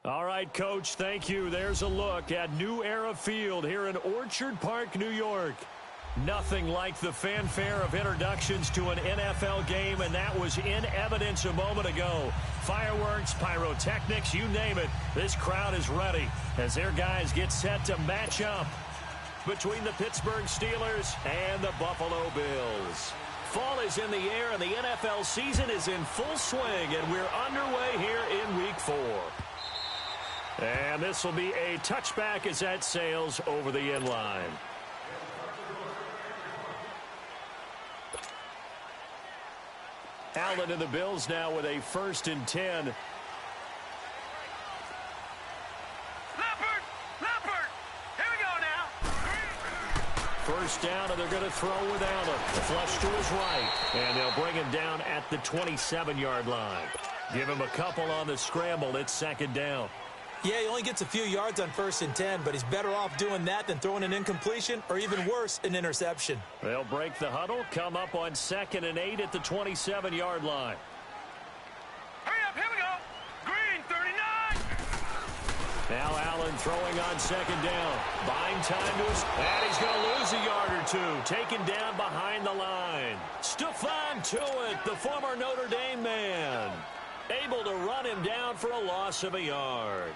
All right, Coach, thank you. There's a look at New Era Field here in Orchard Park, New York. Nothing like the fanfare of introductions to an NFL game, and that was in evidence a moment ago. Fireworks, pyrotechnics, you name it. This crowd is ready as their guys get set to match up between the Pittsburgh Steelers and the Buffalo Bills. Fall is in the air, and the NFL season is in full swing, and we're underway here in Week 4. And this will be a touchback as that sails over the end line. Allen and the Bills now with a 1st and 10. Leopard, here we go now. First down, and they're going to throw with Allen. Flush to his right, and they'll bring him down at the 27-yard line. Give him a couple on the scramble. It's 2nd down. Yeah, he only gets a few yards on 1st and 10, but he's better off doing that than throwing an incompletion or even worse, an interception. They'll break the huddle, come up on 2nd and 8 at the 27-yard line. Hurry up, here we go. Green, 39. Now Allen throwing on 2nd down. Buying time to his, and he's going to lose a yard or two. Taken down behind the line. Stephon Tuitt, the former Notre Dame man, able to run him down for a loss of a yard.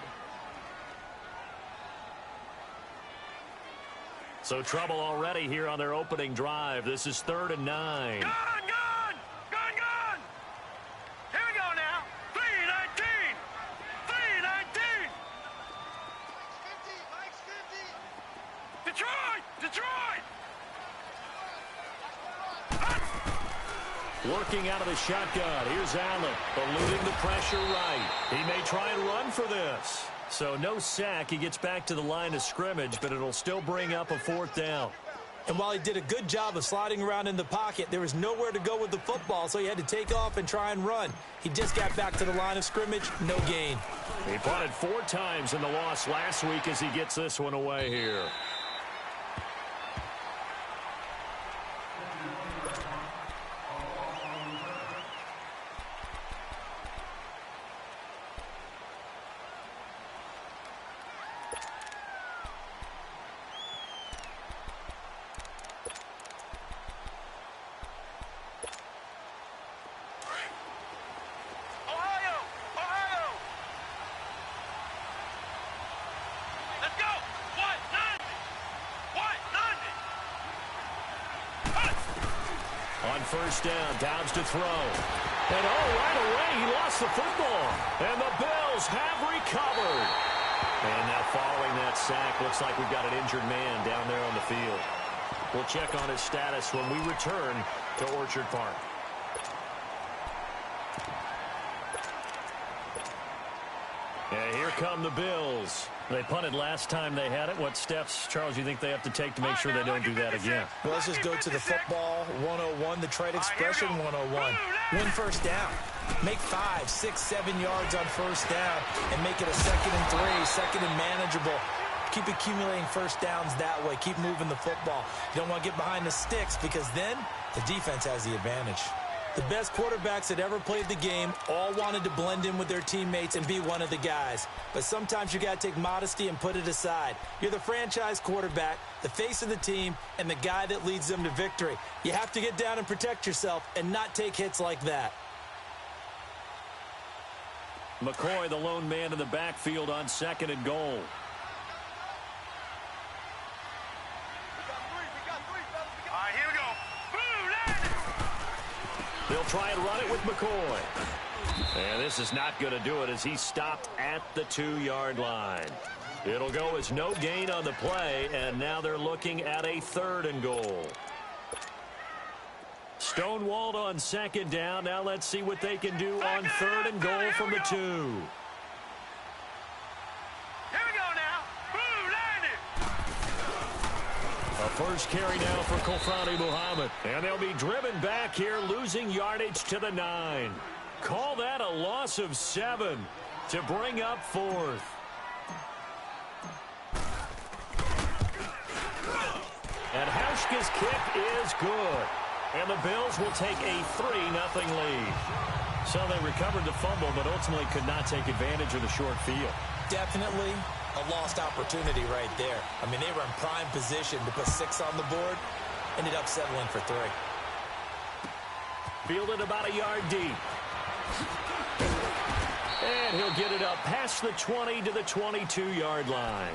So trouble already here on their opening drive. This is 3rd and 9. Gone! Here we go now. 3:19. 3:19. Detroit! Working out of the shotgun. Here's Allen, eluding the pressure right. He may try and run for this. So no sack. He gets back to the line of scrimmage, but it'll still bring up a 4th down. And while he did a good job of sliding around in the pocket, there was nowhere to go with the football, so he had to take off and try and run. He just got back to the line of scrimmage, no gain. He punted 4 times in the loss last week as he gets this one away here. First down, Dobbs to throw. And right away, he lost the football. And the Bills have recovered. And now following that sack, looks like we've got an injured man down there on the field. We'll check on his status when we return to Orchard Park. And here come the Bills. They punted last time they had it. What steps, Charles, you think they have to take to make sure they don't do that again? Well, let's just go to the football 101, the trade expression 101. Win first down. Make 5, 6, 7 yards on first down and make it a 2nd and 3, 2nd and manageable. Keep accumulating first downs that way. Keep moving the football. You don't want to get behind the sticks because then the defense has the advantage. The best quarterbacks that ever played the game all wanted to blend in with their teammates and be one of the guys. But sometimes you got to take modesty and put it aside. You're the franchise quarterback, the face of the team, and the guy that leads them to victory. You have to get down and protect yourself and not take hits like that. McCoy, the lone man in the backfield on 2nd and goal. They'll try and run it with McCoy. And this is not going to do it as he stopped at the 2-yard line. It'll go as no gain on the play, and now they're looking at a 3rd and goal. Stonewalled on 2nd down. Now let's see what they can do on 3rd and goal from the 2. First carry now for Kofrani Muhammad. And they'll be driven back here, losing yardage to the 9. Call that a loss of 7 to bring up 4th. And Hauschka's kick is good. And the Bills will take a 3-0 lead. So they recovered the fumble, but ultimately could not take advantage of the short field. Definitely a lost opportunity right there. I mean, they were in prime position to put 6 on the board. Ended up settling for 3. Fielded about a yard deep. And he'll get it up past the 20 to the 22-yard line.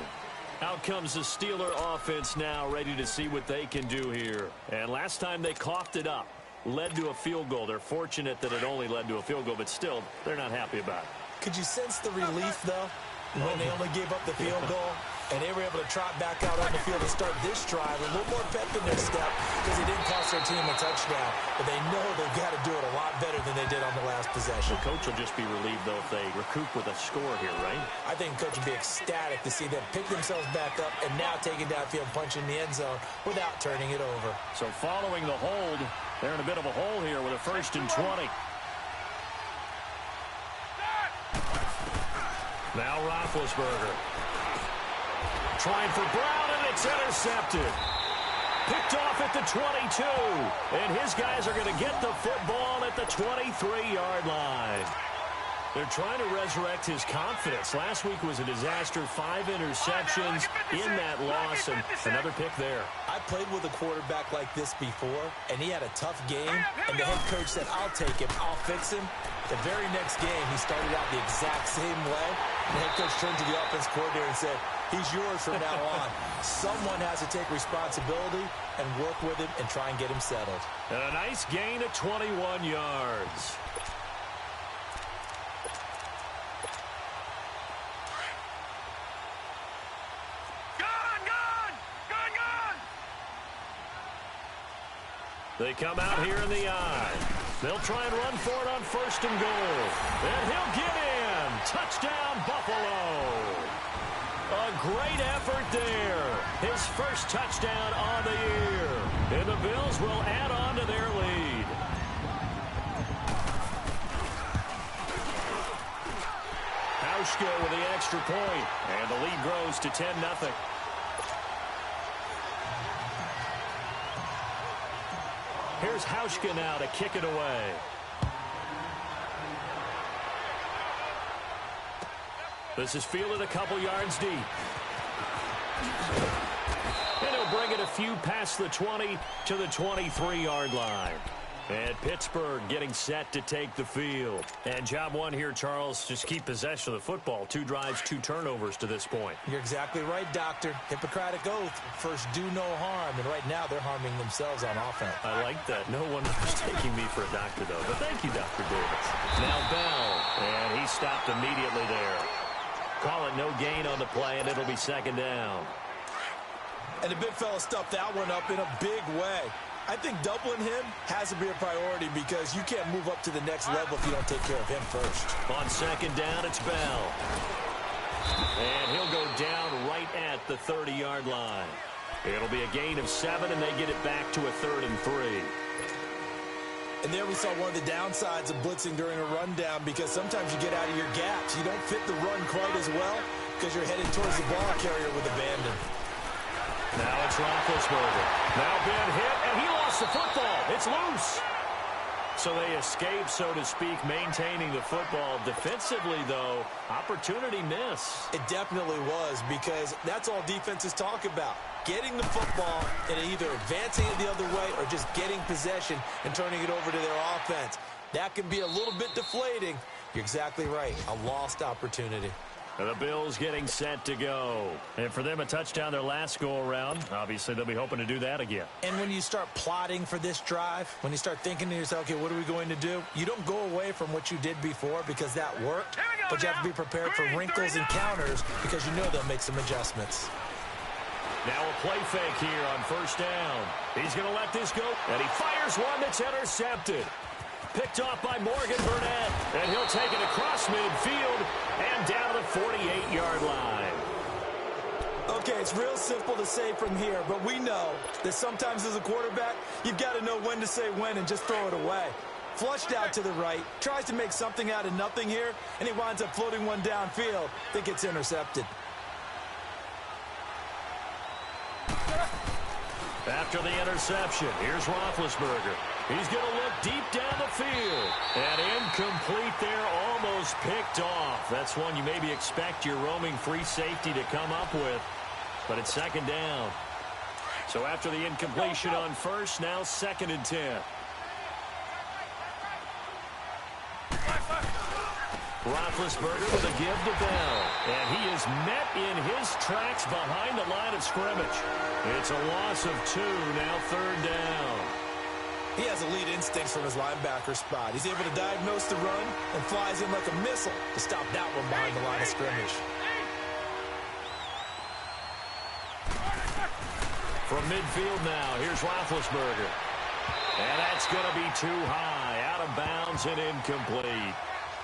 Out comes the Steeler offense now, ready to see what they can do here. And last time they coughed it up, led to a field goal. They're fortunate that it only led to a field goal, but still, they're not happy about it. Could you sense the relief, though, when they only gave up the field goal? And they were able to trot back out on the field to start this drive. A little more pep in their step because they didn't cost their team a touchdown. But they know they've got to do it a lot better than they did on the last possession. The coach will just be relieved, though, if they recoup with a score here, right? I think the coach will be ecstatic to see them pick themselves back up and now taking downfield, punching the end zone without turning it over. So following the hold, they're in a bit of a hole here with a 1st and 20. Now Roethlisberger. Trying for Brown, and it's intercepted. Picked off at the 22. And his guys are going to get the football at the 23-yard line. They're trying to resurrect his confidence. Last week was a disaster. 5 interceptions in that loss, and another pick there. I played with a quarterback like this before, and he had a tough game, and the head coach said, I'll take him, I'll fix him. The very next game, he started out the exact same way. The head coach turned to the offense coordinator and said, he's yours from now on. Someone has to take responsibility and work with him and try and get him settled. And a nice gain at 21 yards. They come out here in the eye. They'll try and run for it on 1st and goal. And he'll get in. Touchdown, Buffalo. A great effort there. His first touchdown on the year. And the Bills will add on to their lead. Hauschka with the extra point. And the lead grows to 10-0. Here's Hauschka now to kick it away. This is fielded a couple yards deep. And he'll bring it a few past the 20 to the 23-yard line. And Pittsburgh getting set to take the field. And job one here, Charles, just keep possession of the football. 2 drives, 2 turnovers to this point. You're exactly right, Doctor. Hippocratic oath. First, do no harm. And right now, they're harming themselves on offense. I like that. No one was taking me for a doctor, though. But thank you, Dr. Davis. Now Bell. And he stopped immediately there. Call it no gain on the play, and it'll be 2nd down. And the big fella stuffed that one up in a big way. I think doubling him has to be a priority because you can't move up to the next level if you don't take care of him first. On 2nd down, it's Bell. And he'll go down right at the 30-yard line. It'll be a gain of 7, and they get it back to a 3rd and 3. And there we saw one of the downsides of blitzing during a rundown because sometimes you get out of your gaps. You don't fit the run quite as well because you're headed towards the ball carrier with abandon. Now it's Roethlisberger. Now been hit, and he lost the football. It's loose. So they escape, so to speak, maintaining the football. Defensively, though, opportunity miss. It definitely was because that's all defenses talk about. Getting the football and either advancing it the other way or just getting possession and turning it over to their offense. That can be a little bit deflating. You're exactly right. A lost opportunity. And the Bills getting set to go. And for them, a touchdown their last go-around. Obviously, they'll be hoping to do that again. And when you start plotting for this drive, when you start thinking to yourself, okay, what are we going to do? You don't go away from what you did before because that worked. But you have to be prepared for wrinkles and counters because you know they'll make some adjustments. Now a play fake here on 1st down. He's going to let this go. And he fires one that's intercepted. Picked off by Morgan Burnett. And he'll take it across midfield and down to the 48-yard line. Okay, it's real simple to say from here, but we know that sometimes as a quarterback, you've got to know when to say when and just throw it away. Flushed out to the right, tries to make something out of nothing here, and he winds up floating one downfield that gets intercepted. After the interception, here's Roethlisberger. He's going to look deep down the field. And incomplete there, almost picked off. That that's one you maybe expect your roaming free safety to come up with. But it's second down. So after the incompletion on first, now 2nd and 10. Roethlisberger with a give to Bell. And he is met in his tracks behind the line of scrimmage. It's a loss of 2, now 3rd down. He has elite instincts from his linebacker spot. He's able to diagnose the run and flies in like a missile to stop that one behind the line of scrimmage. From midfield now, here's Roethlisberger. And that's going to be too high, out of bounds and incomplete.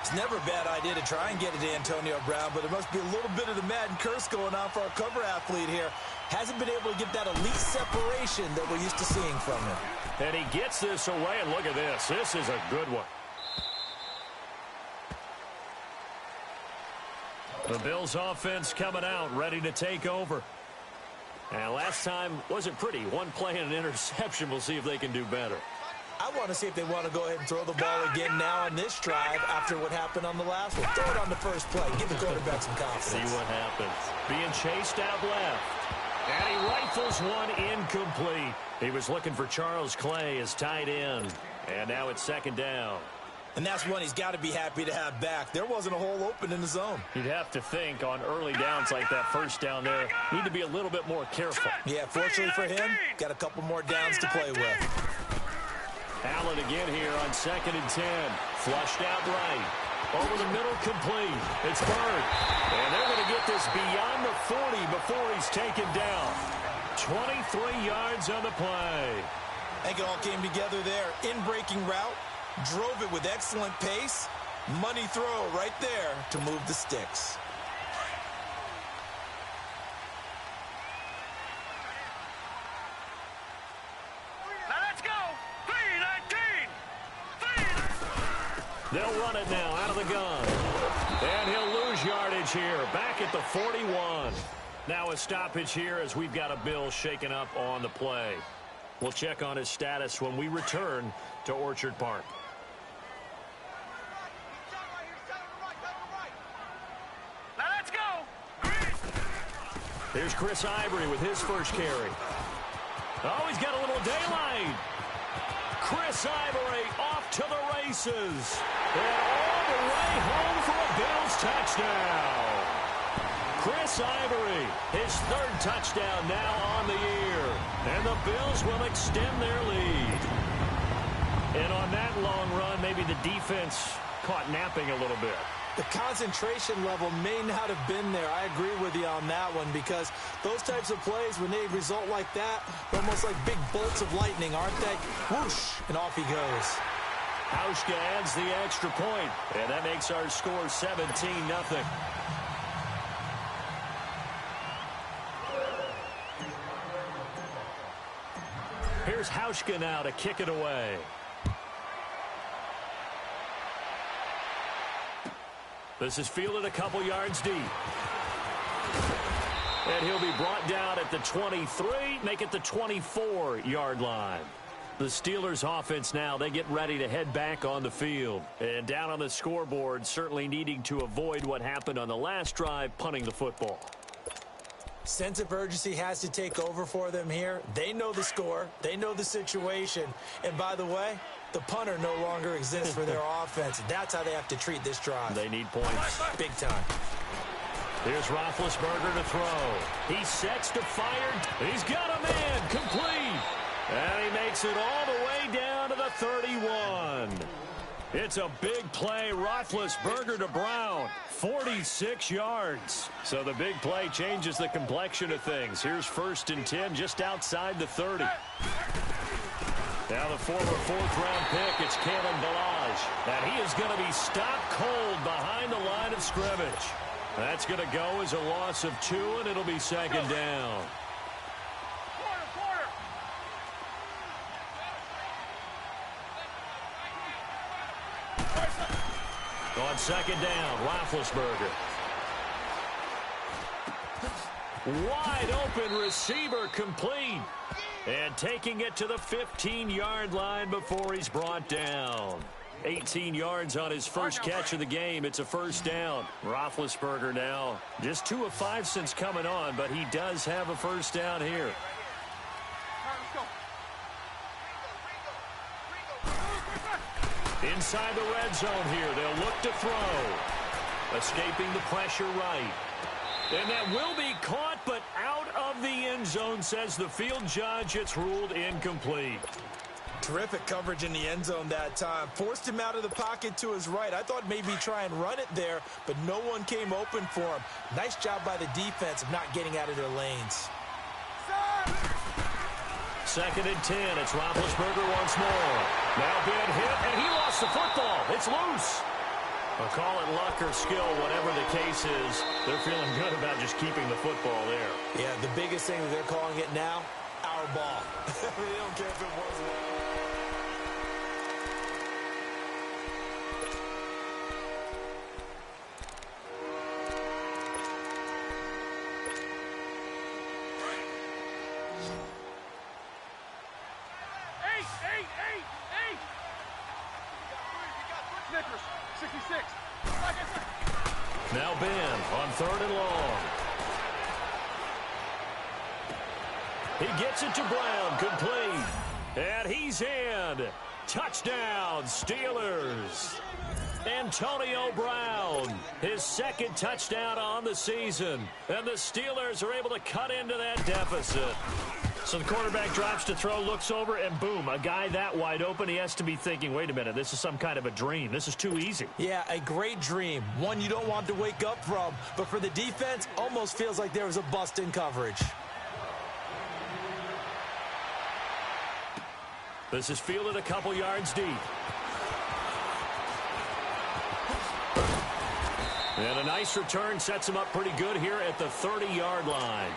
It's never a bad idea to try and get it to Antonio Brown, but there must be a little bit of the Madden curse going on for our cover athlete here. Hasn't been able to get that elite separation that we're used to seeing from him. And he gets this away, and look at this. This is a good one. The Bills offense coming out, ready to take over. And last time wasn't pretty. One play and an interception. We'll see if they can do better. I want to see if they want to go ahead and throw the ball again now on this drive after what happened on the last one. Throw it on the first play. Give the quarterback some confidence. See what happens. Being chased out left. And he rifles one incomplete. He was looking for Charles Clay as tight end. And now it's 2nd down. And that's one he's got to be happy to have back. There wasn't a hole open in the zone. You'd have to think on early downs like that first down there, need to be a little bit more careful. Yeah, fortunately for him, got a couple more downs to play with. Allen again here on 2nd and 10. Flushed out right. Over the middle, complete. It's Bird. And they're going to get this beyond the 40 before he's taken down. 23 yards on the play. I think it all came together there. In-breaking route. Drove it with excellent pace. Money throw right there to move the sticks. They'll run it now out of the gun. And he'll lose yardage here. Back at the 41. Now a stoppage here as we've got a Bill shaken up on the play. We'll check on his status when we return to Orchard Park. Now let's go. Here's Chris Ivory with his first carry. Oh, he's got a little daylight. Chris Ivory off to the races. And all the way home for a Bills touchdown. Chris Ivory, his 3rd touchdown now on the year. And the Bills will extend their lead. And on that long run, maybe the defense caught napping a little bit. The concentration level may not have been there. I agree with you on that one because those types of plays, when they result like that, they're almost like big bolts of lightning, aren't they? Whoosh, and off he goes. Hauschka adds the extra point, and that makes our score 17-0. Here's Hauschka now to kick it away. This is fielded a couple yards deep. And he'll be brought down at the 23, make it the 24-yard line. The Steelers offense now, they get ready to head back on the field. And down on the scoreboard, certainly needing to avoid what happened on the last drive, punting the football. Sense of urgency has to take over for them here. They know the score. They know the situation. And by the way, the punter no longer exists for their offense. That's how they have to treat this drive. They need points. Big time. Here's Roethlisberger to throw. He sets to fire. He's got a man. Complete. And he makes it all the way down to the 31. It's a big play. Roethlisberger to Brown. 46 yards. So the big play changes the complexion of things. Here's 1st and 10 just outside the 30. Now the former 4th-round pick, it's Kalen Ballage. And he is going to be stopped cold behind the line of scrimmage. That's going to go as a loss of 2, and it'll be 2nd down. On 2nd down, Roethlisberger. Wide open receiver complete. And taking it to the 15-yard line before he's brought down. 18 yards on his first catch of the game. It's a first down. Roethlisberger now just 2 of 5 since coming on, but he does have a first down here. Inside the red zone here. They'll look to throw. Escaping the pressure right. And that will be caught, but out of the end zone, says the field judge. It's ruled incomplete. Terrific coverage in the end zone that time. Forced him out of the pocket to his right. I thought maybe try and run it there, but no one came open for him. Nice job by the defense of not getting out of their lanes. 2nd and 10. It's Roethlisberger once more. Now big hit, and he lost the football. It's loose. I'll call it luck or skill, whatever the case is. They're feeling good about just keeping the football there. Yeah, the biggest thing that they're calling it now, our ball. They don't care if it was one. Now Ben on 3rd and long. He gets it to Brown, complete. And he's in. Touchdown, Steelers. Antonio Brown, his 2nd touchdown on the season. And the Steelers are able to cut into that deficit. So the quarterback drops to throw, looks over, and boom, a guy that wide open, he has to be thinking, wait a minute, this is some kind of a dream. This is too easy. Yeah, a great dream. One you don't want to wake up from. But for the defense, almost feels like there was a bust in coverage. This is fielded a couple yards deep. And a nice return sets him up pretty good here at the 30-yard line.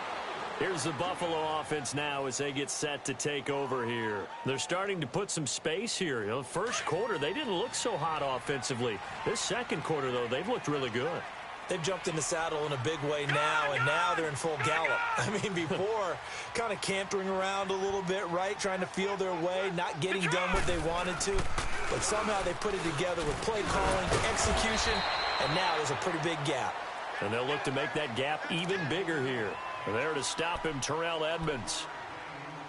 Here's the Buffalo offense now as they get set to take over here. They're starting to put some space here. You know, first quarter, they didn't look so hot offensively. This second quarter, though, they've looked really good. They've jumped in the saddle in a big way now, and now they're in full gallop. I mean, before, kind of cantering around a little bit, right, trying to feel their way, not getting done what they wanted to. But somehow they put it together with play calling, execution, and now there's a pretty big gap. And they'll look to make that gap even bigger here. There to stop him, Terrell Edmunds.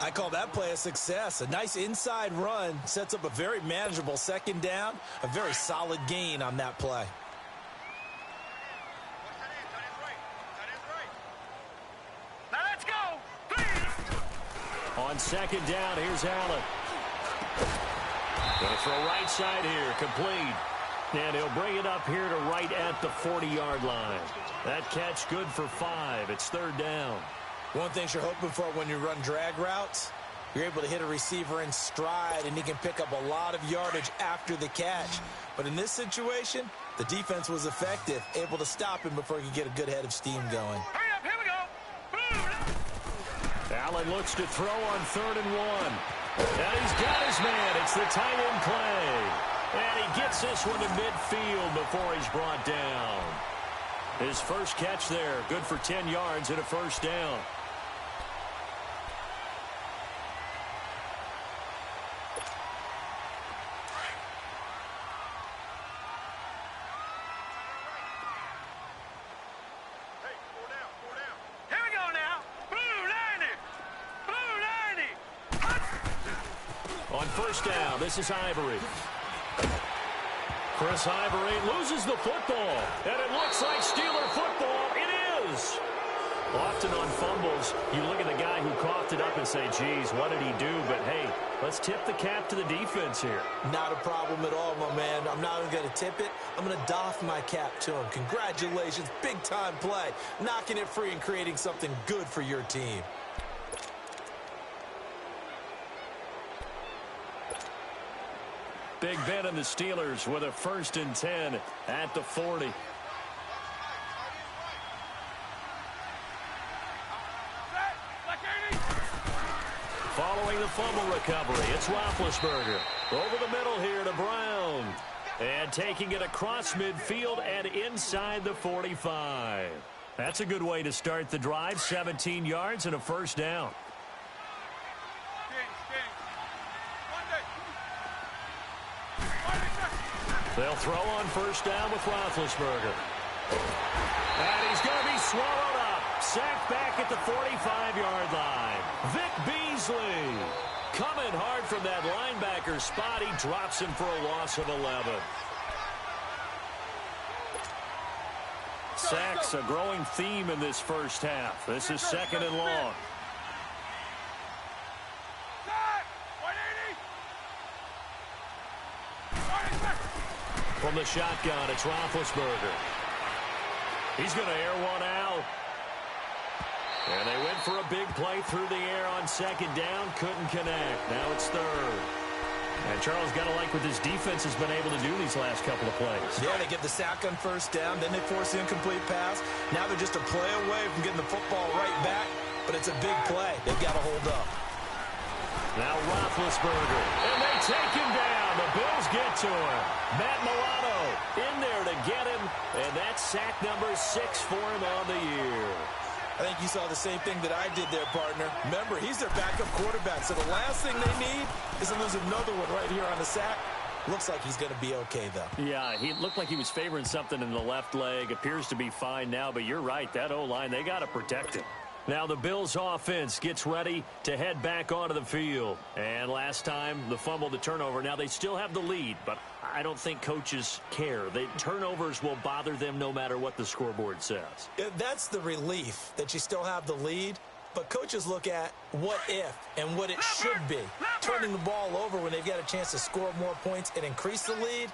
I call that play a success. A nice inside run sets up a very manageable 2nd down. A very solid gain on that play. Now let's go. On 2nd down, here's Allen. Going to throw right side here, complete. And he'll bring it up here to right at the 40-yard line. That catch good for 5. It's 3rd down. One thing you're hoping for when you run drag routes, you're able to hit a receiver in stride, and he can pick up a lot of yardage after the catch. But in this situation, the defense was effective, able to stop him before he could get a good head of steam going. Hurry up, here we go. Allen looks to throw on 3rd and 1. And he's got his man. It's the tight end play. And he gets this one to midfield before he's brought down. His first catch there, good for 10 yards and a first down. Here we go now. Blue 90. On 1st down, this is Ivory. Chris Ivory loses the football, and it looks like Steeler football. It is. Often on fumbles, you look at the guy who coughed it up and say, geez, what did he do? But, hey, let's tip the cap to the defense here. Not a problem at all, my man. I'm not even going to tip it. I'm going to doff my cap to him. Congratulations, big-time play. Knocking it free and creating something good for your team. Big Ben and the Steelers with a 1st and 10 at the 40. Following the fumble recovery, it's Roethlisberger. Over the middle here to Brown. And taking it across midfield and inside the 45. That's a good way to start the drive. 17 yards and a first down. They'll throw on first down with Roethlisberger. And he's going to be swallowed up. Sacked back at the 45-yard line. Vic Beasley coming hard from that linebacker spot. He drops him for a loss of 11. Sacks, a growing theme in this first half. This is second and long. From the shotgun, it's Roethlisberger. He's going to air one out. And they went for a big play through the air on second down. Couldn't connect. Now it's third. And Charles, got to like what this defense has been able to do these last couple of plays. Yeah, they get the sack on first down. Then they force the incomplete pass. Now they're just a play away from getting the football right back. But it's a big play. They've got to hold up. Now Roethlisberger. And they take him down. The Bills get to him. Matt Milano in there to get him. And that's sack number 6 for him on the year. I think you saw the same thing that I did there, partner. Remember, he's their backup quarterback, so the last thing they need is to lose another one right here on the sack. Looks like he's going to be okay, though. Yeah, he looked like he was favoring something in the left leg. Appears to be fine now, but you're right. That O-line, they got to protect him. Now the Bills offense gets ready to head back onto the field. And last time, the fumble, the turnover. Now they still have the lead, but I don't think coaches care. Turnovers will bother them no matter what the scoreboard says. That's the relief that you still have the lead. But coaches look at what if and what it should be. Turning the ball over when they've got a chance to score more points and increase the lead,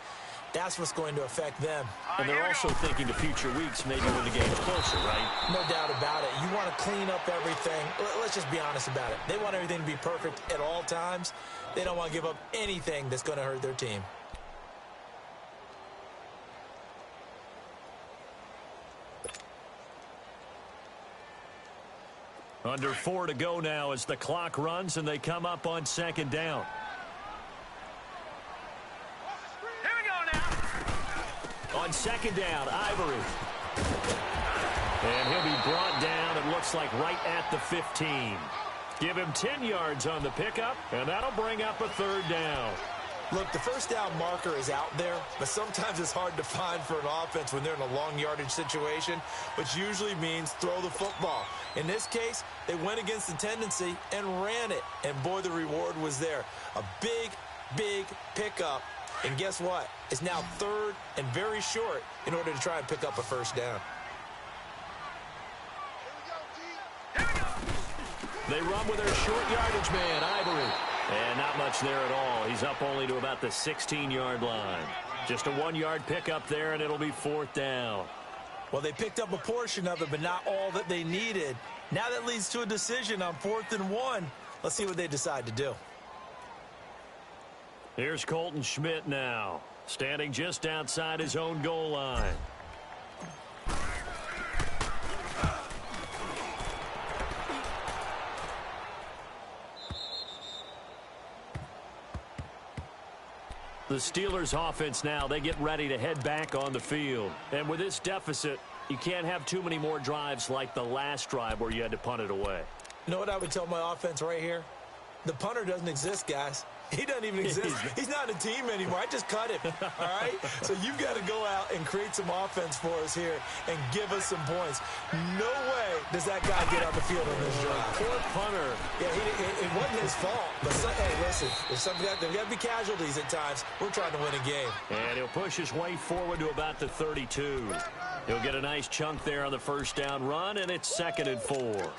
that's what's going to affect them. And they're also thinking to future weeks, maybe when the game's closer, right? No doubt about it. You want to clean up everything. Let's just be honest about it. They want everything to be perfect at all times. They don't want to give up anything that's going to hurt their team. Under 4 to go now as the clock runs and they come up on second down. On second down, Ivory. And he'll be brought down, it looks like, right at the 15. Give him 10 yards on the pickup, and that'll bring up a third down. Look, the first down marker is out there, but sometimes it's hard to find for an offense when they're in a long yardage situation, which usually means throw the football. In this case, they went against the tendency and ran it, and boy, the reward was there. A big, big pickup. And guess what? It's now third and very short in order to try and pick up a first down. They run with their short yardage man, Ivory. And not much there at all. He's up only to about the 16-yard line. Just a 1-yard pickup there, and it'll be fourth down. Well, they picked up a portion of it, but not all that they needed. Now that leads to a decision on 4th and 1. Let's see what they decide to do. Here's Colton Schmidt now, standing just outside his own goal line. The Steelers offense now, they get ready to head back on the field. And with this deficit, you can't have too many more drives like the last drive where you had to punt it away. You know what I would tell my offense right here? The punter doesn't exist, guys. He doesn't even exist. He's not a team anymore. I just cut him, all right? So you've got to go out and create some offense for us here and give us some points. No way does that guy get on the field on this drive. Poor punter. Yeah, it wasn't his fault. But, hey, listen, there's got to be casualties at times. We're trying to win a game. And he'll push his way forward to about the 32. He'll get a nice chunk there on the first down run, and it's 2nd and 4.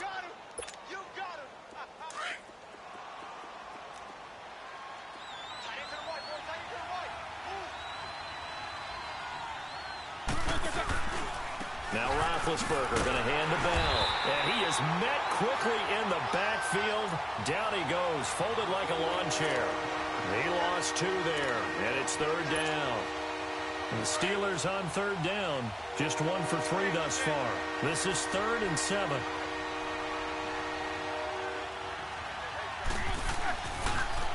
Now Roethlisberger going to hand the bell. And he is met quickly in the backfield. Down he goes, folded like a lawn chair. He lost 2 there, and it's 3rd down. And the Steelers on 3rd down, just 1 for 3 thus far. This is 3rd and 7.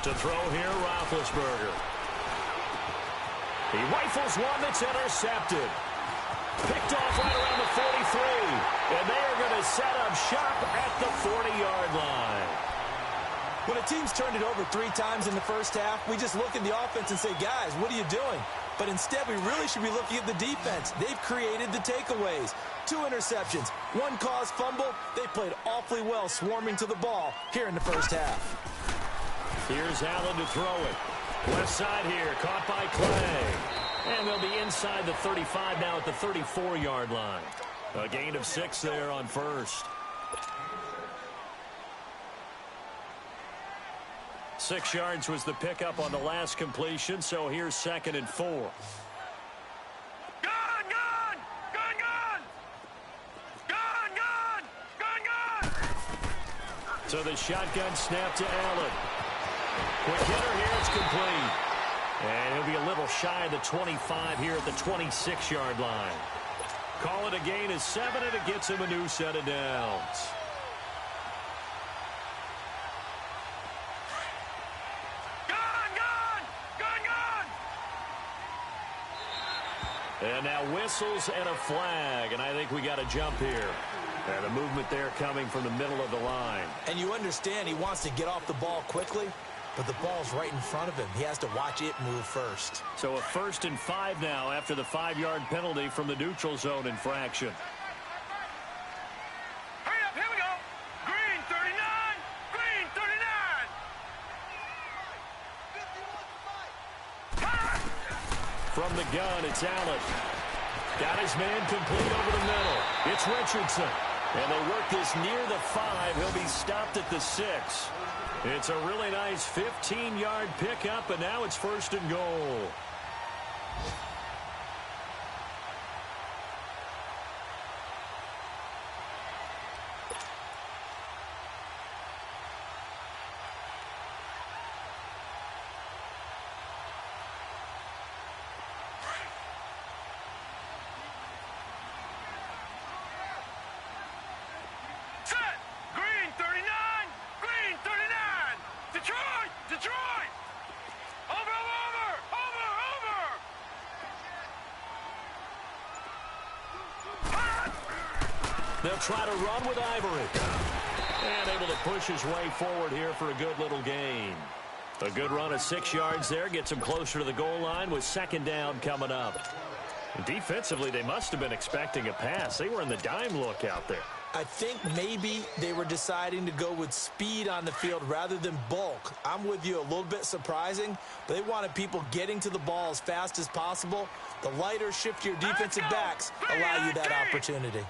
To throw here, Roethlisberger. He rifles one that's intercepted. Picked off right around the 43. And they are going to set up shop at the 40-yard line. When a team's turned it over 3 times in the first half, we just look at the offense and say, guys, what are you doing? But instead, we really should be looking at the defense. They've created the takeaways. 2 interceptions, 1 caused fumble. They played awfully well swarming to the ball here in the first half. Here's Allen to throw it. Left side here, caught by Clay. And they'll be inside the 35 now at the 34-yard line. A gain of 6 there on first. 6 yards was the pickup on the last completion, so here's 2nd and 4. Gun! Gun! Gun! Gun! Gun! Gun! Gun! Gun! So the shotgun snap to Allen. Quick hitter here, it's complete. And he'll be a little shy of the 25 here at the 26-yard line. Call it a gain of 7, and it gets him a new set of downs. And now whistles and a flag, and I think we got a jump here. And a movement there coming from the middle of the line. And you understand he wants to get off the ball quickly, but the ball's right in front of him. He has to watch it move first. So a 1st and 5 now after the 5-yard penalty from the neutral zone infraction. Hurry up, here we go. Green 39, green 39. From the gun, it's Allen. Got his man complete over the middle. It's Richardson. And they work this near the 5. He'll be stopped at the 6. It's a really nice 15-yard pickup, and now it's 1st and goal. They'll try to run with Ivory. And able to push his way forward here for a good little gain. A good run of 6 yards there. Gets him closer to the goal line with 2nd down coming up. Defensively, they must have been expecting a pass. They were in the dime look out there. I think maybe they were deciding to go with speed on the field rather than bulk. I'm with you, a little bit surprising, but they wanted people getting to the ball as fast as possible. The lighter, shiftier defensive backs allow you that opportunity.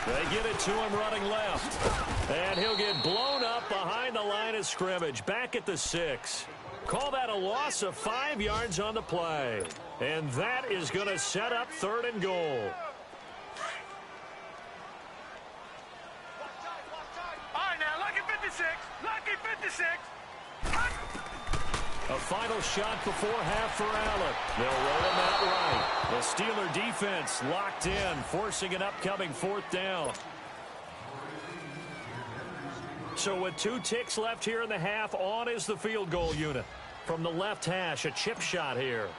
They get it to him running left. And he'll get blown up behind the line of scrimmage. Back at the 6. Call that a loss of 5 yards on the play. And that is going to set up 3rd and goal. All right, now, lucky 56. Lucky 56. A final shot before half for Allen. They'll roll him out right. The Steeler defense locked in, forcing an upcoming 4th down. So with 2 ticks left here in the half, on is the field goal unit. From the left hash, a chip shot here.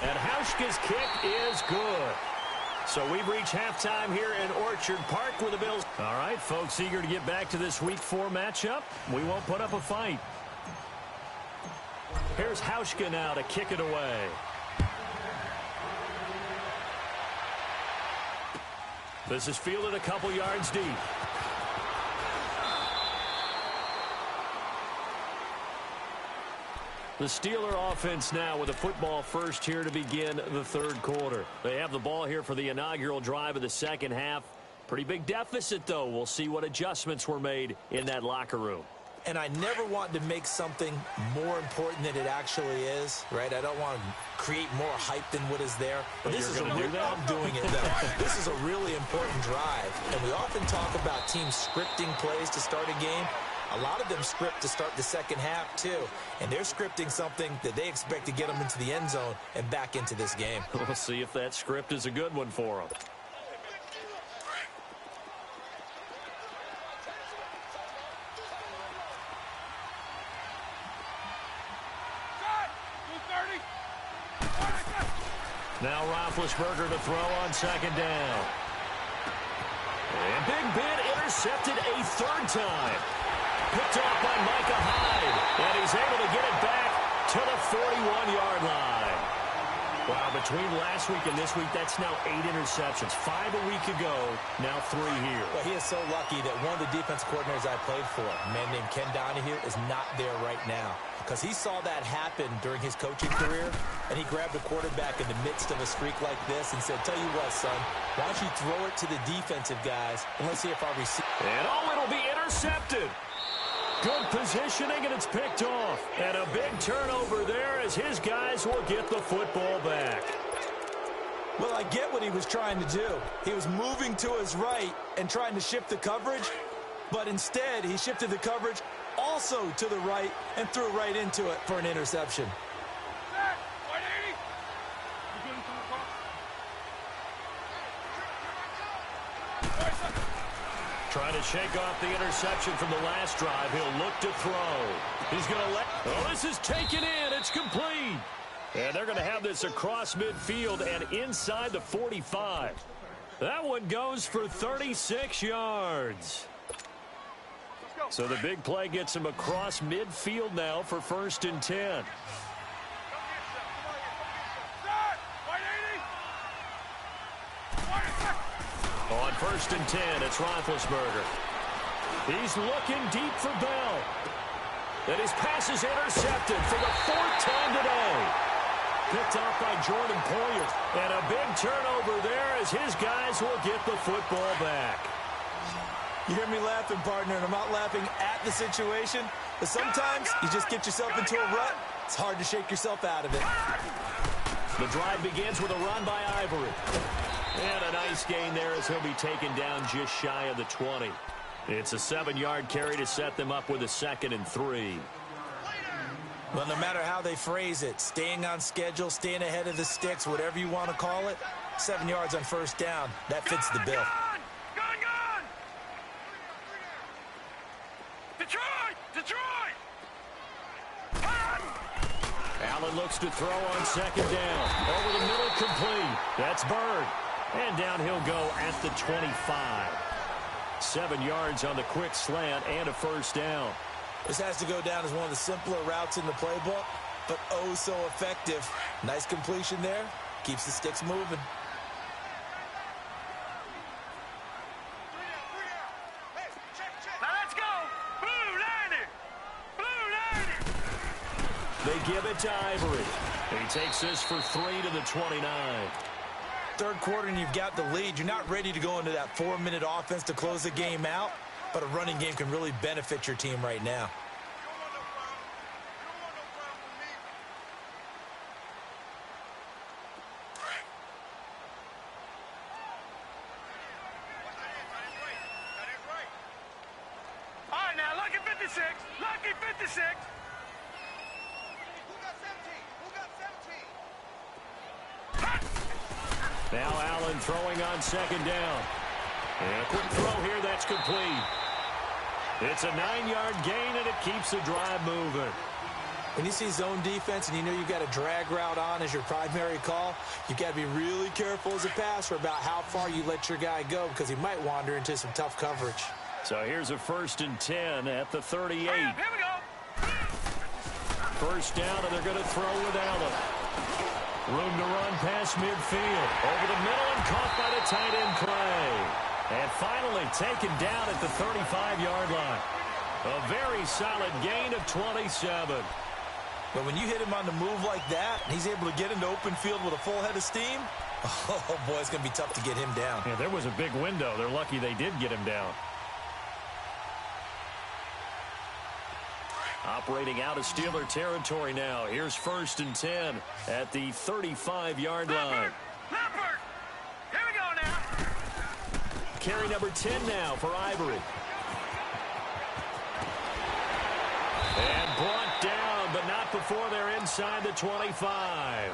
And Hauschka's kick is good. So we've reached halftime here in Orchard Park with the Bills. All right, folks, eager to get back to this Week 4 matchup. We won't put up a fight. Here's Hauschka now to kick it away. This is fielded a couple yards deep. The Steeler offense now with a football first here to begin the 3rd quarter. They have the ball here for the inaugural drive of the 2nd half. Pretty big deficit, though. We'll see what adjustments were made in that locker room. And I never want to make something more important than it actually is, right? I don't want to create more hype than what is there. But this is I'm doing it, though. This is a really important drive. And we often talk about teams scripting plays to start a game. A lot of them script to start the 2nd half, too. And they're scripting something that they expect to get them into the end zone and back into this game. We'll see if that script is a good one for them. Now Roethlisberger to throw on 2nd down. And Big Ben intercepted a 3rd time. picked off by Micah Hyde. And he's able to get it back to the 41-yard line. Wow, between last week and this week, that's now 8 interceptions. 5 a week ago, now 3 here. Well, he is so lucky that one of the defense coordinators I played for, a man named Ken Donahue, is not there right now. Because he saw that happen during his coaching career, and he grabbed a quarterback in the midst of a streak like this and said, tell you what, son, why don't you throw it to the defensive guys, and let's see if our receiver... And it'll be intercepted. Good positioning, and it's picked off. And a big turnover there as his guys will get the football back. Well, I get what he was trying to do. He was moving to his right and trying to shift the coverage, but instead he shifted the coverage also to the right and threw right into it for an interception. Trying to shake off the interception from the last drive. He'll look to throw. He's going to let... Oh, this is taken in. It's complete. And they're going to have this across midfield and inside the 45. That one goes for 36 yards. So the big play gets him across midfield now for 1st and 10. On 1st and 10, it's Roethlisberger. He's looking deep for Bell. And his pass is intercepted for the 4th time today. Picked off by Jordan Poyer. And a big turnover there as his guys will get the football back. You hear me laughing, partner, and I'm not laughing at the situation. But sometimes you just get yourself into a rut. It's hard to shake yourself out of it. The drive begins with a run by Ivory. And a nice gain there as he'll be taken down just shy of the 20. It's a 7-yard carry to set them up with a 2nd and 3. Well, no matter how they phrase it, staying on schedule, staying ahead of the sticks, whatever you want to call it, 7 yards on 1st down, that fits the bill. Gone! Detroit! Allen looks to throw on 2nd down. Over the middle, complete. That's Bird. And down he'll go at the 25. 7 yards on the quick slant and a 1st down. This has to go down as one of the simpler routes in the playbook, but oh so effective. Nice completion there. Keeps the sticks moving. Now let's go! Blue liner! They give it to Ivory. He takes this for 3 to the 29. 3rd quarter and you've got the lead. You're not ready to go into that 4-minute offense to close the game out, but a running game can really benefit your team right now. All right, now, lucky 56. Lucky 56. Now Allen throwing on 2nd down. And a quick throw here that's complete. It's a 9-yard gain, and it keeps the drive moving. When you see zone defense and you know you've got a drag route on as your primary call, you've got to be really careful as a passer about how far you let your guy go because he might wander into some tough coverage. So here's a 1st and 10 at the 38. Here we go. 1st down, and they're going to throw with Allen. Room to run past midfield. Over the middle and caught by the tight end Clay. And finally taken down at the 35-yard line. A very solid gain of 27. But when you hit him on the move like that, and he's able to get into open field with a full head of steam, oh, boy, it's going to be tough to get him down. Yeah, there was a big window. They're lucky they did get him down. Operating out of Steeler territory now. Here's 1st and 10 at the 35-yard line. Leopard! Here we go now. Carry number 10 now for Ivory. And brought down, but not before they're inside the 25.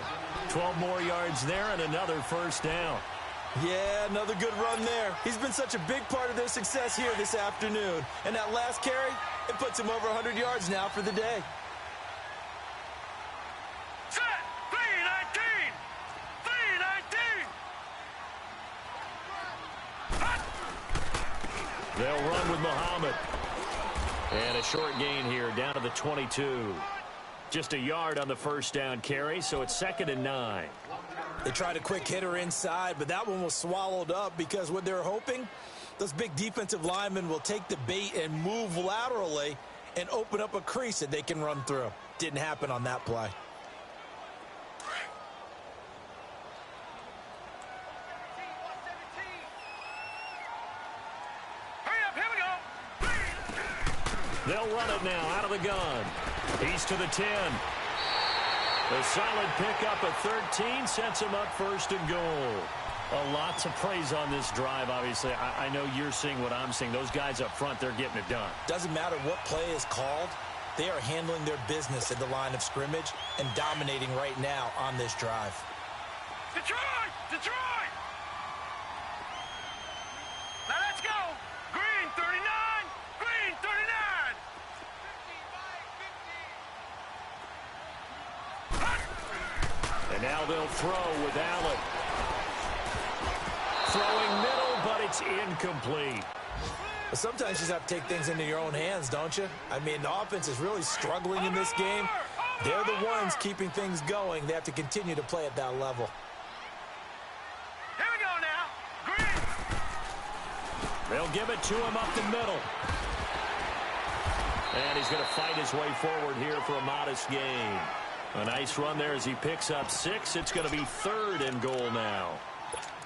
12 more yards there and another 1st down. Yeah, another good run there. He's been such a big part of their success here this afternoon. And that last carry, it puts him over 100 yards now for the day. Set! 319! 319! They'll run with Muhammad. And a short gain here, down to the 22. Just a yard on the first down carry, so it's 2nd and 9. They tried a quick hitter inside, but that one was swallowed up because what they're hoping, those big defensive linemen will take the bait and move laterally and open up a crease that they can run through. Didn't happen on that play. They'll run it now out of the gun. He's to the 10. A solid pickup at 13 sets him up 1st and goal. A lot to praise on this drive, obviously. I know you're seeing what I'm seeing. Those guys up front, they're getting it done. Doesn't matter what play is called. They are handling their business at the line of scrimmage and dominating right now on this drive. Detroit! Detroit! Now let's go! Green 39! Green 39! And now they'll throw with Allen. Throwing middle, but it's incomplete. But sometimes you just have to take things into your own hands, don't you? I mean, the offense is really struggling in this game. They're the ones keeping things going. They have to continue to play at that level. Here we go now. Green. They'll give it to him up the middle. And he's going to fight his way forward here for a modest gain. A nice run there as he picks up 6. It's going to be 3rd and goal now.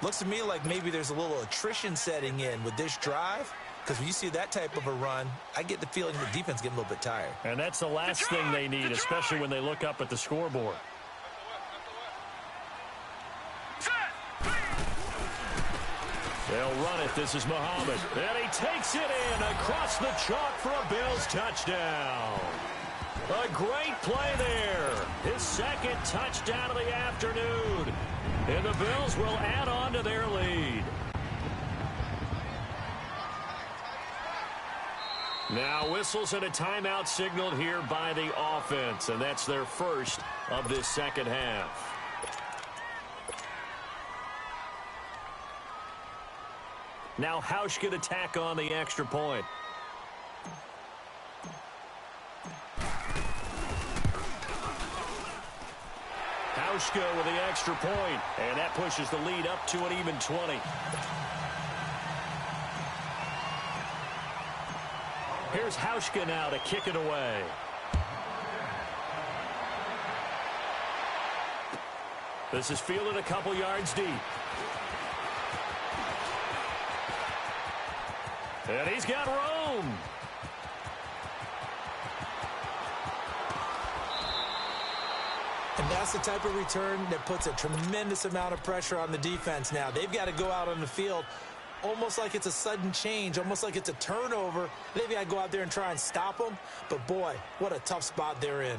Looks to me like maybe there's a little attrition setting in with this drive. Because when you see that type of a run, I get the feeling the defense getting a little bit tired. And that's the last thing they need, especially when they look up at the scoreboard. They'll run it. This is Muhammad. And he takes it in across the chalk for a Bills touchdown. A great play there. His 2nd touchdown of the afternoon. And the Bills will add on to their lead. Now whistles and a timeout signaled here by the offense. And that's their first of this 2nd half. Now Hausch could attack on the extra point. Hauschka with the extra point, and that pushes the lead up to an even 20. Here's Hauschka now to kick it away. This is fielded a couple yards deep. And he's got room. And that's the type of return that puts a tremendous amount of pressure on the defense now. They've got to go out on the field almost like it's a sudden change, almost like it's a turnover. They've got to go out there and try and stop them. But, boy, what a tough spot they're in.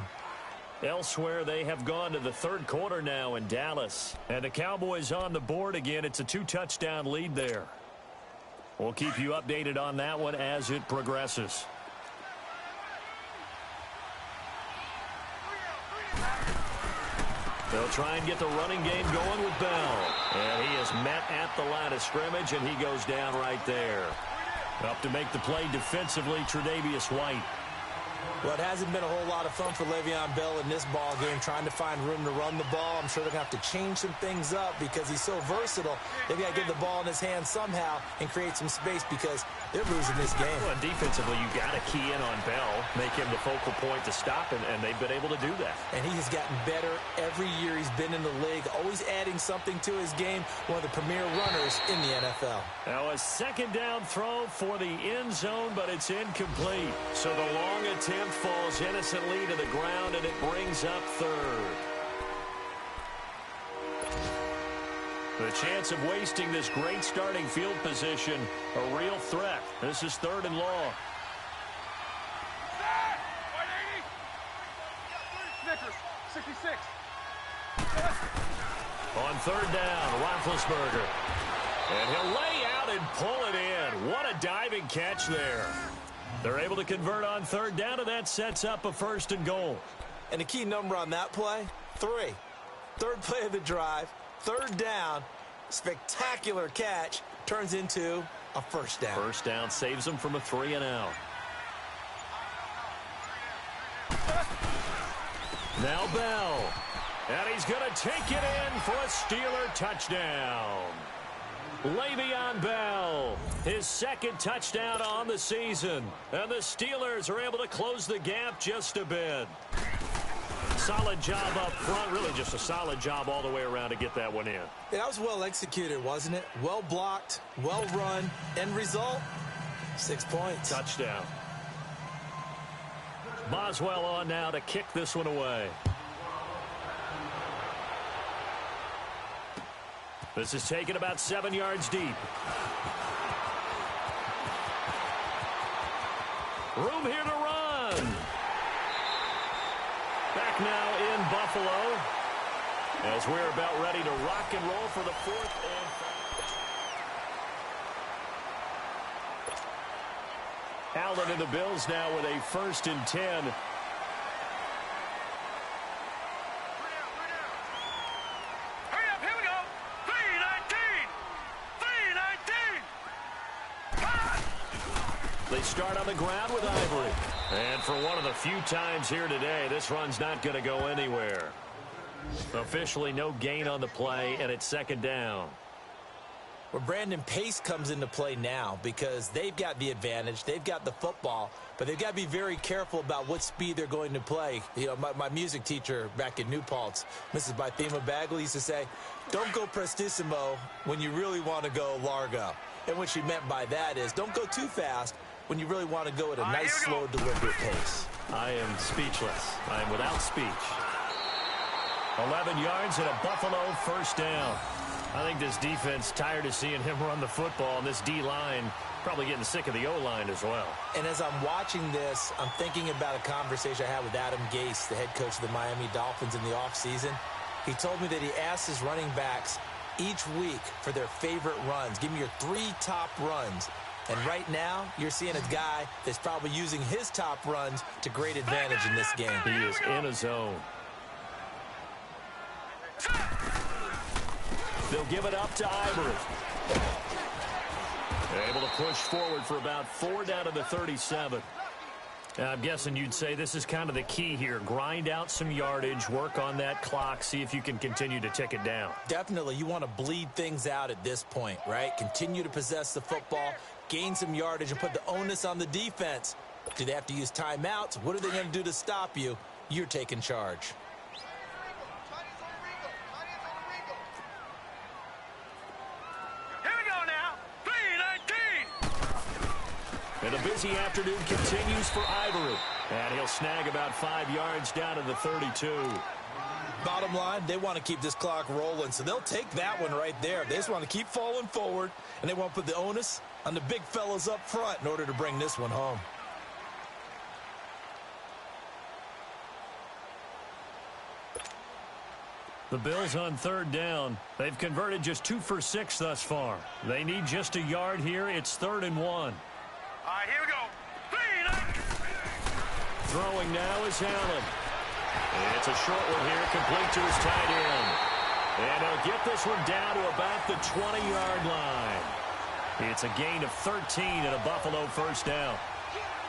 Elsewhere, they have gone to the 3rd quarter now in Dallas. And the Cowboys on the board again. It's a 2-touchdown lead there. We'll keep you updated on that one as it progresses. They'll try and get the running game going with Bell. And he is met at the line of scrimmage, and he goes down right there. Up to make the play defensively, Tre'Davious White. Well, it hasn't been a whole lot of fun for Le'Veon Bell in this ball game, trying to find room to run the ball. I'm sure they're going to have to change some things up because he's so versatile. They've got to get the ball in his hands somehow and create some space because they're losing this game. Well, and defensively, you got to key in on Bell, make him the focal point to stop him, and they've been able to do that. And he has gotten better every year he's been in the league, always adding something to his game, one of the premier runners in the NFL. Now a 2nd down throw for the end zone, but it's incomplete. So the long attempt falls innocently to the ground, and it brings up 3rd. The chance of wasting this great starting field position, a real threat. This is 3rd and long. Snickers, 66. On 3rd down, Roethlisberger. And he'll lay out and pull it in. What a diving catch there. They're able to convert on 3rd down, and that sets up a 1st and goal. And the key number on that play, 3. 3rd play of the drive, 3rd down, spectacular catch, turns into a 1st down. 1st down saves them from a 3-and-out. Now Bell. And he's going to take it in for a Steeler touchdown. Le'Veon Bell, his second touchdown on the season. And the Steelers are able to close the gap just a bit. Solid job up front. Really just a solid job all the way around to get that one in. That was well executed, wasn't it? Well blocked, well run. End result, 6 points. Touchdown. Boswell on now to kick this one away. This is taken about 7 yards deep. Room here to run. Back now in Buffalo as we're about ready to rock and roll for the 4th and 5. Allen and the Bills now with a 1st and 10. Hurry up, here we go. 3-19. They start on the ground with Ivory. And for one of the few times here today, this run's not going to go anywhere. Officially no gain on the play, and it's 2nd down. Well, Brandon, pace comes into play now because they've got the advantage. They've got the football, but they've got to be very careful about what speed they're going to play. You know, my music teacher back in New Paltz, Mrs. Bythema Bagley, used to say, don't go prestissimo when you really want to go largo. And what she meant by that is don't go too fast when you really want to go at a nice, slow, deliberate pace. I am speechless. I am without speech. 11 yards and a Buffalo 1st down. I think this defense tired of seeing him run the football, and this D-line probably getting sick of the O-line as well. And as I'm watching this, I'm thinking about a conversation I had with Adam Gase, the head coach of the Miami Dolphins in the offseason. He told me that he asked his running backs each week for their favorite runs. Give me your 3 top runs. And right now, you're seeing a guy that's probably using his top runs to great advantage in this game. He is in a zone. They'll give it up to Ivory. They're able to push forward for about 4 down to the 37. I'm guessing you'd say this is kind of the key here. Grind out some yardage, work on that clock, see if you can continue to tick it down. Definitely, you want to bleed things out at this point, right? Continue to possess the football, gain some yardage, and put the onus on the defense. Do they have to use timeouts? What are they going to do to stop you? You're taking charge. And a busy afternoon continues for Ivory. And he'll snag about 5 yards down to the 32. Bottom line, they want to keep this clock rolling, so they'll take that one right there. They just want to keep falling forward, and they want to put the onus on the big fellas up front in order to bring this one home. The Bills on 3rd down. They've converted just 2 for 6 thus far. They need just a yard here. It's 3rd and 1. All right, here we go. Throwing now is Allen. It's a short one here, complete to his tight end. And he'll get this one down to about the 20-yard line. It's a gain of 13 and a Buffalo 1st down.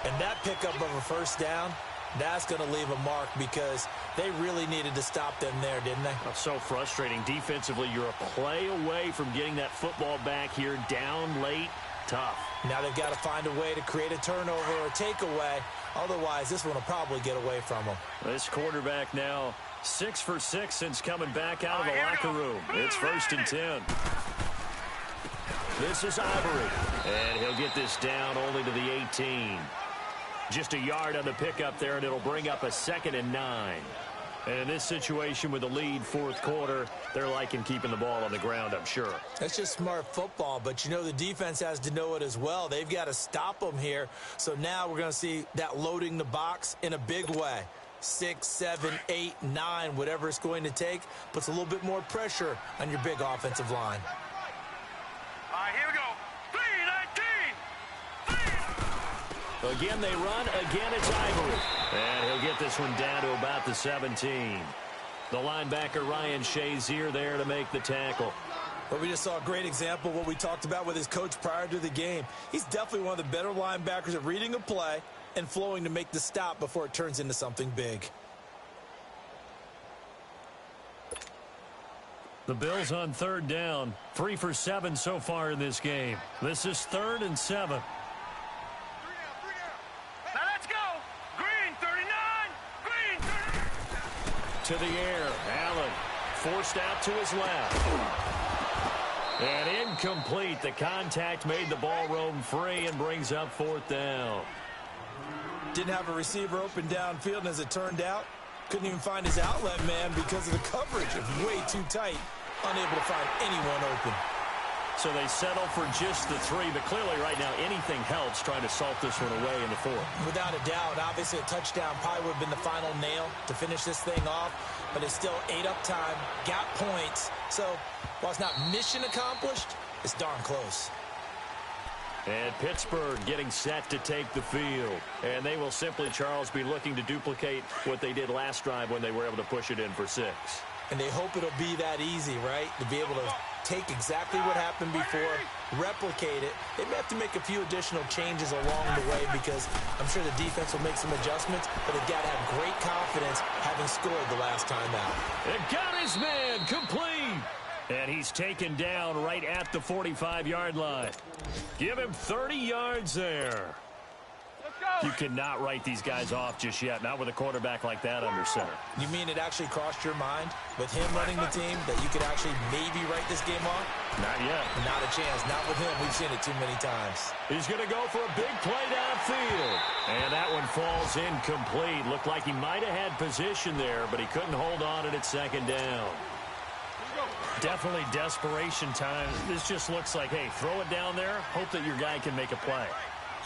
And that pickup of a 1st down, that's going to leave a mark because they really needed to stop them there, didn't they? That's so frustrating. Defensively, you're a play away from getting that football back here down late. Tough. Now they've got to find a way to create a turnover or a takeaway. Otherwise, this one will probably get away from them. This quarterback now 6 for 6 since coming back out of the locker room. It's 1st and 10. This is Ivory. And he'll get this down only to the 18. Just a yard on the pickup there, and it'll bring up a 2nd and 9. And in this situation with the lead 4th quarter, they're liking keeping the ball on the ground, I'm sure. That's just smart football, but you know the defense has to know it as well. They've got to stop them here. So now we're going to see that loading the box in a big way. 6, 7, 8, 9, whatever it's going to take, puts a little bit more pressure on your big offensive line. All right, here we go. 3-19. Again, they run. Again, it's Ivory. And he'll get this one down to about the 17. The linebacker, Ryan Shazier, there to make the tackle. But we just saw a great example of what we talked about with his coach prior to the game. He's definitely one of the better linebackers at reading a play, and flowing to make the stop before it turns into something big. The Bills on third down. 3 for 7 so far in this game. This is 3rd and 7. Now let's go. Green 39. Green 39. To the air. Allen forced out to his left. And incomplete. The contact made the ball roam free and brings up 4th down. Didn't have a receiver open downfield, and as it turned out, couldn't even find his outlet man because of the coverage. Way too tight. Unable to find anyone open. So they settle for just the 3, but clearly right now anything helps trying to salt this one away in the 4th. Without a doubt, obviously a touchdown probably would have been the final nail to finish this thing off, but it's still 8 up time, got points. So while it's not mission accomplished, it's darn close. And Pittsburgh getting set to take the field. And they will simply, Charles, be looking to duplicate what they did last drive when they were able to push it in for 6. And they hope it'll be that easy, right? To be able to take exactly what happened before, replicate it. They may have to make a few additional changes along the way because I'm sure the defense will make some adjustments, but they've got to have great confidence having scored the last time out. It got his man complete. And he's taken down right at the 45-yard line. Give him 30 yards there. You cannot write these guys off just yet, not with a quarterback like that under center. You mean it actually crossed your mind with him running the team that you could actually maybe write this game off? Not yet. Not a chance. Not with him. We've seen it too many times. He's going to go for a big play downfield. And that one falls incomplete. Looked like he might have had position there, but he couldn't hold on it at 2nd down. Definitely desperation time. This just looks like, hey, throw it down there, hope that your guy can make a play.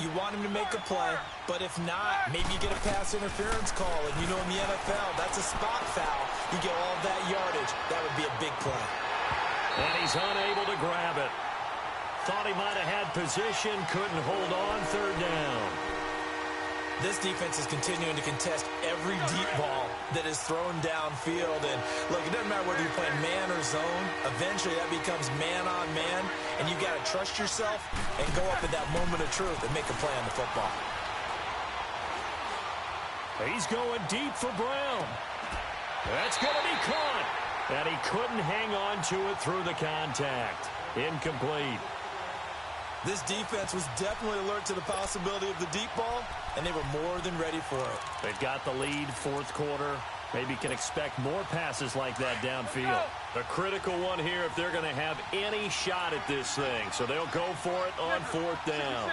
You want him to make a play, but if not, maybe you get a pass interference call. And you know in the NFL, that's a spot foul. You get all of that yardage. That would be a big play. And he's unable to grab it. Thought he might have had position, couldn't hold on, 3rd down. This defense is continuing to contest every deep ball that is thrown downfield. And look, it doesn't matter whether you're playing man or zone. Eventually, that becomes man on man. And you got to trust yourself and go up at that moment of truth and make a play on the football. He's going deep for Brown. That's going to be caught. And he couldn't hang on to it through the contact. Incomplete. This defense was definitely alert to the possibility of the deep ball, and they were more than ready for it. They've got the lead, 4th quarter. Maybe can expect more passes like that downfield. A critical one here if they're going to have any shot at this thing. So they'll go for it on 4th down.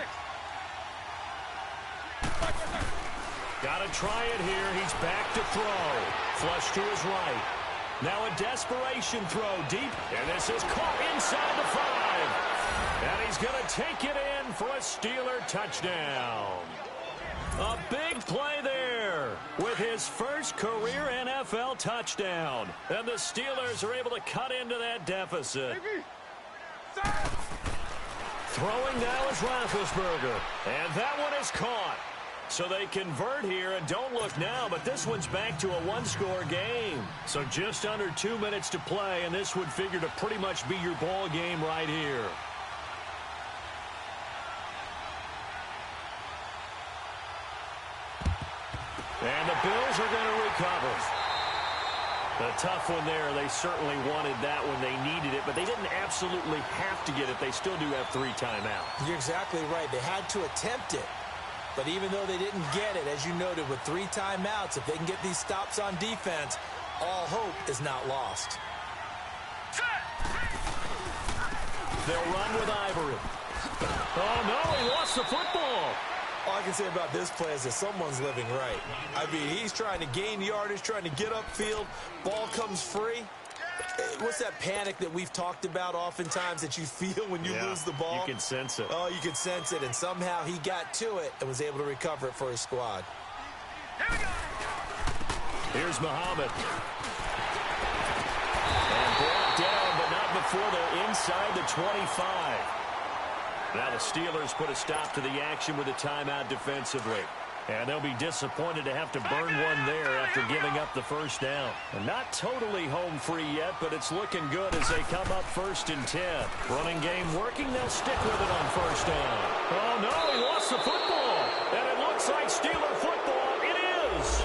Got to try it here. He's back to throw. Flush to his right. Now a desperation throw deep, and this is caught inside the 5. And he's going to take it in for a Steeler touchdown. A big play there with his first career NFL touchdown. And the Steelers are able to cut into that deficit. Throwing now is Roethlisberger. And that one is caught. So they convert here and don't look now, but this one's back to a 1-score game. So just under 2 minutes to play, and this would figure to pretty much be your ball game right here. And the Bills are going to recover. A tough one there. They certainly wanted that when they needed it, but they didn't absolutely have to get it. They still do have 3 timeouts. You're exactly right. They had to attempt it. But even though they didn't get it, as you noted, with 3 timeouts, if they can get these stops on defense, all hope is not lost. They'll run with Ivory. Oh, no, he lost the football. All I can say about this play is that someone's living right. I mean, he's trying to gain yardage, trying to get upfield. Ball comes free. What's that panic that we've talked about oftentimes that you feel when you lose the ball? You can sense it. Oh, you can sense it. And somehow he got to it and was able to recover it for his squad. Here's Muhammad. And brought down, but not before they're inside the 25. Now the Steelers put a stop to the action with a timeout defensively. And they'll be disappointed to have to burn one there after giving up the first down. And not totally home free yet, but it's looking good as they come up 1st and 10. Running game working, they'll stick with it on 1st down. Oh, no, he lost the football. And it looks looks like Steeler football. It is.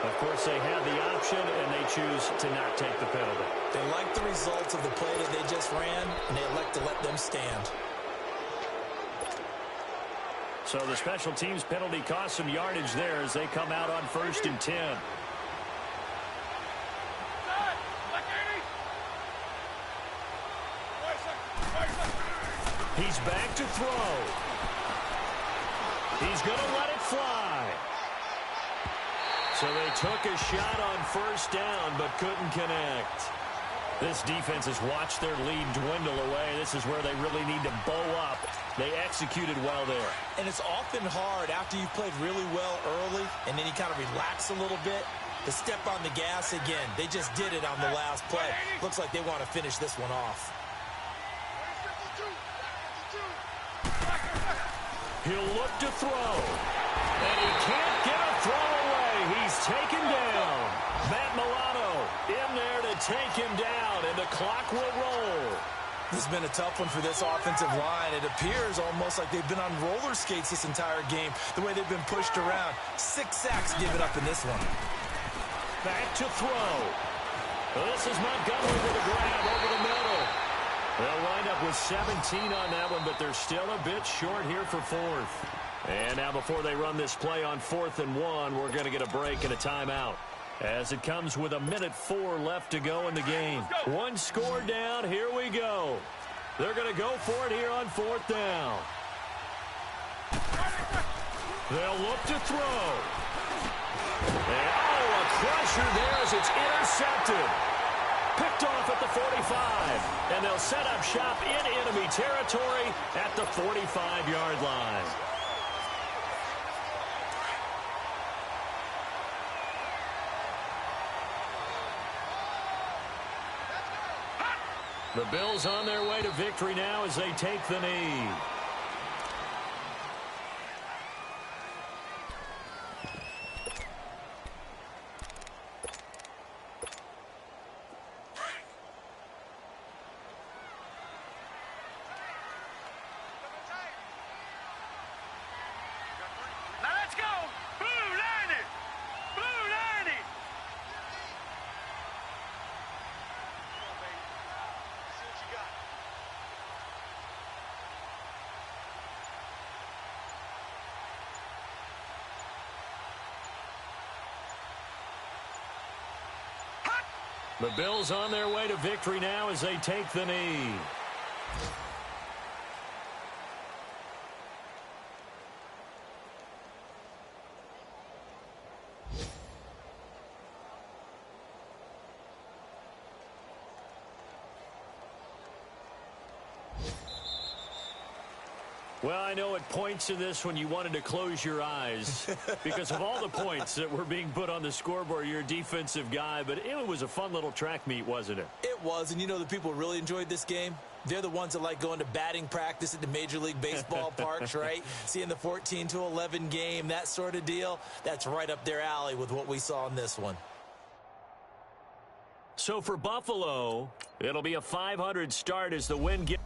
Of course, they had the option, and they choose to not take the penalty. They like the results of the play that they just ran, and they elect to let them stand. So the special teams penalty cost some yardage there as they come out on 1st and 10. He's back to throw. He's going to let it fly. So they took a shot on 1st down but couldn't connect. This defense has watched their lead dwindle away. This is where they really need to bow up. They executed well there. And it's often hard after you've played really well early and then you kind of relax a little bit to step on the gas again. They just did it on the last play. Looks like they want to finish this one off. He'll look to throw. And he can't get a throw away. He's taken down. Matt Milano in there to take him down, and the clock will roll. This has been a tough one for this offensive line. It appears almost like they've been on roller skates this entire game, the way they've been pushed around. 6 sacks given up in this one. Back to throw. This is Montgomery with a grab over the middle. They'll wind up with 17 on that one, but they're still a bit short here for 4th. And now before they run this play on 4th and 1, we're going to get a break and a timeout. As it comes with 1:04 left to go in the game. 1 score down, here we go. They're going to go for it here on 4th down. They'll look to throw. And, a crusher there as it's intercepted. Picked off at the 45. And they'll set up shop in enemy territory at the 45-yard line. The Bills on their way to victory now as they take the knee. Now let's go! Blue 90! Blue 90! The Bills on their way to victory now as they take the knee. Well, I know at points in this when you wanted to close your eyes because of all the points that were being put on the scoreboard. You're a defensive guy, but it was a fun little track meet, wasn't it? It was, and you know the people who really enjoyed this game? They're the ones that like going to batting practice at the Major League Baseball parks, right? Seeing the 14-11 game, that sort of deal. That's right up their alley with what we saw in this one. So for Buffalo, it'll be a 500 start as the win gets.